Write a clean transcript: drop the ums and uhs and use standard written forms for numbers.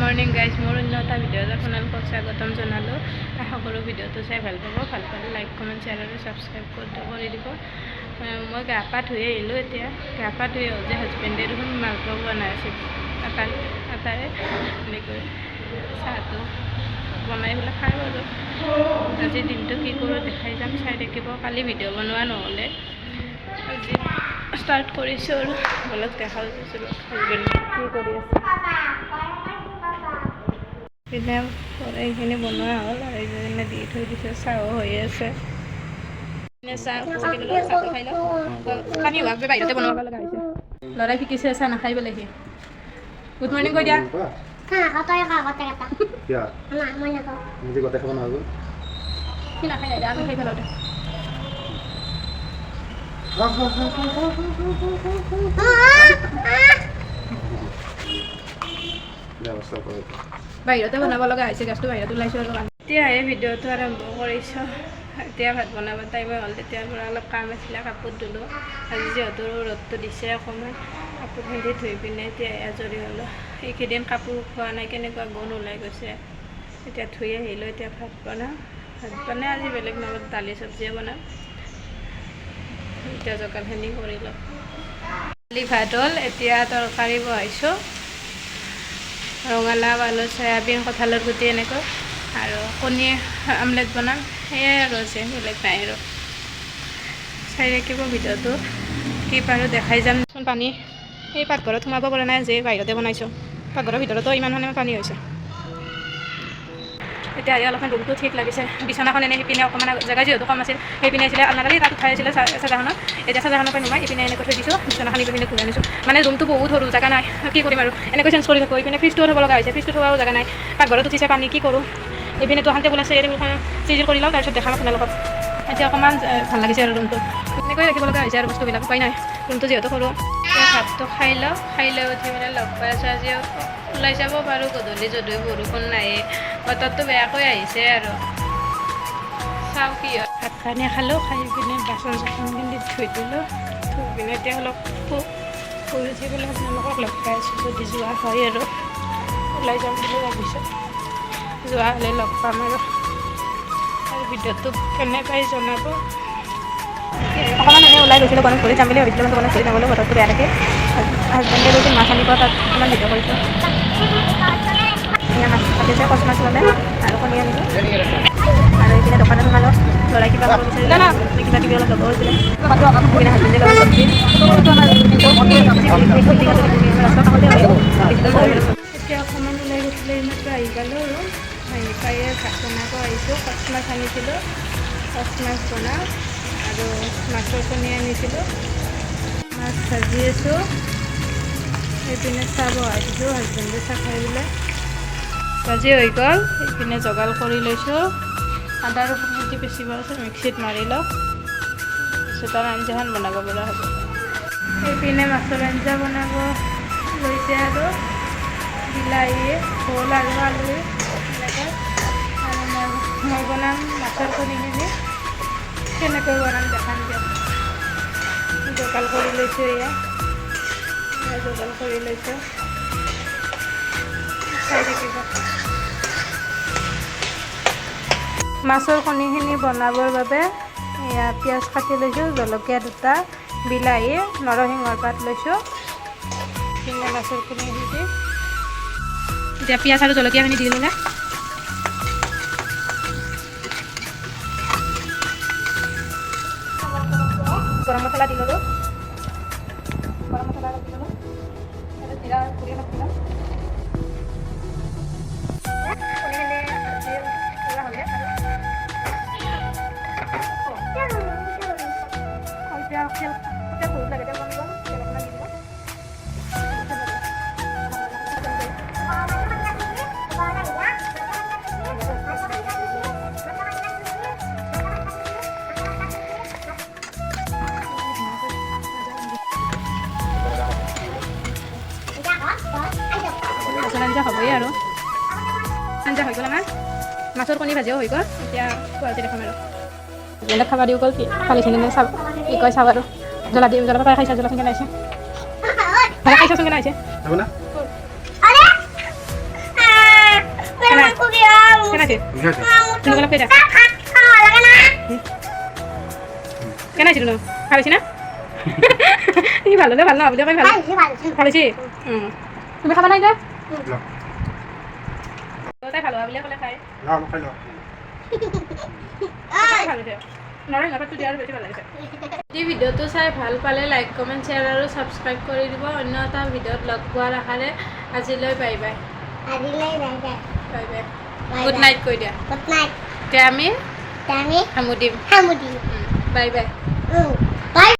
Morning guys, মোৰ অন্য এটা ভিডিঅ'ত আপোনালোকক স্বাগতম জনালোঁ। আশা কৰোঁ ভিডিঅ'টো চাই ভাল পাব। ভাল পালে লাইক, কমেণ্ট, শ্বেয়াৰ আৰু ছাবস্ক্ৰাইব কৰি দিব। মই গা পা ধুই আহিলোঁ। এতিয়া গা পা ধুই আহোঁ যে হাজবেণ্ডে দেখোন মালপোৱা বনাই আছে আটাৰে এনেকৈ চাহটো বনাই পেলাই খাই বাৰু। আজিৰ দিনটো কি কৰোঁ দেখাই যাম, চাই থাকিব। কালি ভিডিঅ' বনোৱা নহ'লে আজি ষ্টাৰ্ট কৰিছোঁ আৰু অলপ দেখা পাইছিলোঁ হাজবেণ্ডে কি কৰি আছে। পিনে এইখিনি বনোৱা হ'ল আৰু এইজনে দি থৈ দিছে, চাহো হৈ আছে। চাহ খাই লওঁ, পানী হোৱাক বাহিৰতে বনাব লগা হৈছে। ল'ৰাই শিকিছে চাহ নাখাই পেলাই সি। গুড মৰ্ণিং কৈ দিয়া। সি নাখাই আমি খাই পেলাওঁ দে। বাহিৰতে বনাব লগা হৈছে, গেছটো বাহিৰত ওলাইছোঁ আৰু এতিয়া এই ভিডিঅ'টো আৰম্ভ কৰিছোঁ। এতিয়া ভাত বনাব টাইম হ'ল, তেতিয়াৰ পৰা অলপ কাম আছিলে, কাপোৰ ধুলোঁ। আজি যিহেতু ৰ'দটো দিছে অকণমান, কাপোৰ পিন্ধি ধুই পিনে এতিয়া আজৰি হ'লোঁ। এইকেইদিন কাপোৰ খোৱা নাই, কেনেকুৱা গোন্ধ ওলাই গৈছে। এতিয়া ধুই আহিলোঁ, এতিয়া ভাত বনাওঁ। ভাত বনাই আজি বেলেগ নবনাওঁ, দালি চব্জিয়ে বনাম। এতিয়া জোগাৰখিনি কৰি লওঁ। দালি ভাত হ'ল, এতিয়া তৰকাৰী বহাইছোঁ। ৰঙালাও, আলু, চয়াবিন, কঁঠালৰ গুটি এনেকৈ আৰু কণী আমলেট বনাম। সেয়াই আৰু আছে, বেলেগ নাই আৰু। চাই থাকিব ভিডিঅ'টো, কি পাৰোঁ দেখাই যাম। পানী এই পাকঘৰত সোমাব পৰা নাই, যে বাহিৰতে বনাইছোঁ। পাকঘৰৰ ভিতৰতো ইমান মানে পানী হৈছে। এতিয়া আহি অলপমান ৰুমটো ঠিক লাগিছে। বিছনাখন এনেই সিপিনে অকণমান জেগা যিহেতু কম আছিল, সেইপিনে আছিলে আলনাডালি তাত উঠাই আছিলে চাজাখনত। এতিয়া চাজাখনৰ পৰা নোমাই ইপিনে এনেকৈ থৈ দিছোঁ, বিছনাখন ইপিনে ঘূৰাই আনিছোঁ। মানে ৰুমটো বহুত সৰু, জেগা নাই, কি কৰিম আৰু এনেকৈ চেঞ্জ কৰি থাকোঁ। ইপিনে ফ্ৰিজটোও থ'ব লগা হৈছে, ফ্ৰিজটো থোৱাও জেগা নাই। পাকঘৰত উঠিছে পানী, কি কৰোঁ। ইপিনেতো এখন টেবুল আছে, এই টেবুলখন চিজিল কৰি লওঁ, তাৰপিছত দেখাম আপোনালোকক। এতিয়া অকণমান ভাল লাগিছে আৰু ৰুমটো। এনেকৈ ৰাখিব লগা হৈছে আৰু বস্তুবিলাক, উপায় নাই। ৰুমটো যিহেতু সৰু। এতিয়া ভাতটো খাই লওঁ, খাই লৈ উঠি পেলাই লগ পাই আছোঁ। আজিও ওলাই যাব পাৰোঁ গধূলি, যদিও বৰষুণ নাহে, বতৰটো বেয়াকৈ আহিছে আৰু চাওঁ কি হয়। ভাত পানী খালোঁ, খাই পিনে বাচন চাচনখিনি ধুই দিলোঁ। ধুই পিনে এতিয়া অলপ শুই উঠি পেলাই আপোনালোকক লগ পাই আছোঁ। যদি যোৱা হয় আৰু ওলাই যাম বুলি ভাবিছোঁ, যোৱা হ'লে লগ পাম আৰু ভিডিঅ'টো কেনে পাই জনাব। অকণমান এনেই ওলাই গৈছিলোঁ, গণেশ ঘূৰি যাম বুলি ভাবিছিলোঁ, কিন্তু গণেশ ঘূৰি যাবলৈ বতৰটো বেয়া থাকে। হাজবেণ্ডে গৈছে মাছ আনিব, তাত অকণমান ভিডিঅ' কৰিছোঁ। এয়া মাছ কাটিছে, কচ মাছ ল'লে আৰু কণী আনিলোঁ। আৰু এইপিনে দোকানত সোমালোঁ, ল'ৰাই কিবা খাব বিচাৰিলে, কিবা কিবি অলপ ল'ব হৈছিলে। এইপিনে হাজবেণ্ডে ল'ব চব্জি। এতিয়া অকণমান ওলাই গৈছিলোঁ, এইমাত্ৰ আহি পালোঁ আৰু আহি পাই ভাত বনাব আহিছোঁ। কচ মাছ আনিছিলোঁ, কচ মাছ বনাওঁ আৰু মাছৰ কণী আনিছিলোঁ। মাছ ভাজি আছোঁ, এইপিনে চাহ বহাই দিছোঁ। হাজবেণ্ডে চাহ খাই পেলাই ভাজি হৈ গ'ল। এইপিনে জগাল কৰি লৈছোঁ, আদা আৰু শুকান পিচিব আছে, মিক্সিত মাৰি লওঁ, তাৰপিছত আৰু আঞ্জাখন বনাব পৰা হ'ব। এইপিনে মাছৰ আঞ্জা বনাব লৈছে আৰু বিলাহী, ভোল আৰু আলু এনেকৈ। আৰু মই বনাম মাছৰ কণীখিনি, কেনেকৈ বনাম দেখাম দিয়ক। জোগাল কৰি লৈছোঁ, এয়া জোগাল কৰি লৈছোঁ, চাই থাকিব। মাছৰ কণীখিনি বনাবৰ বাবে এয়া পিঁয়াজ কাটি লৈছোঁ, জলকীয়া দুটা, বিলাহী, নৰসিংহৰ পাত লৈছোঁ। এইপিনে মাছৰ কণীখিনি এতিয়া পিঁয়াজ আৰু জলকীয়াখিনি দি ল'লে, গৰম মছলা দি ল'লোঁ। গৰম মছলা অলপ দি ল'লোঁ, তাৰপিছত জিৰা গুড়ি অলপ দি ল'ম। মাছৰ আঞ্জা হ'বই আৰু আঞ্জা হৈ গ'ল আমাৰ। মাছৰ কণী ভাজিও হৈ গ'ল। এতিয়া খোৱাতে দেখাম আৰু বেলেগ খাব দিও গ'ল, কি খালিখিনি চাব কি কয় চাব আৰু জ্বলা দি জ্বলা তৰকাৰী খাইছা, জ্বলা কেনে আহিছে, খাইছাচোন কেনে আহিছে। আছে তুমি অলপ কেইটা কেন আছিল ন খাইছি না ই ভাল হলে ভাল না বুলি কই ভাল খাইছি তুমি খাবা নাই যে তাই ভালো বুলি কলে খাই যদি ভিডিঅ'টো চাই ভাল পালে লাইক কমেণ্ট শ্বেয়াৰ আৰু ছাবস্ক্ৰাইব কৰি দিব অন্য এটা ভিডিঅ'ত লগ পোৱাৰ আশাৰে আজিলৈ bye bye bye bye good night কৈ দিয়া এতিয়া আমি সামুদিম বাই বাই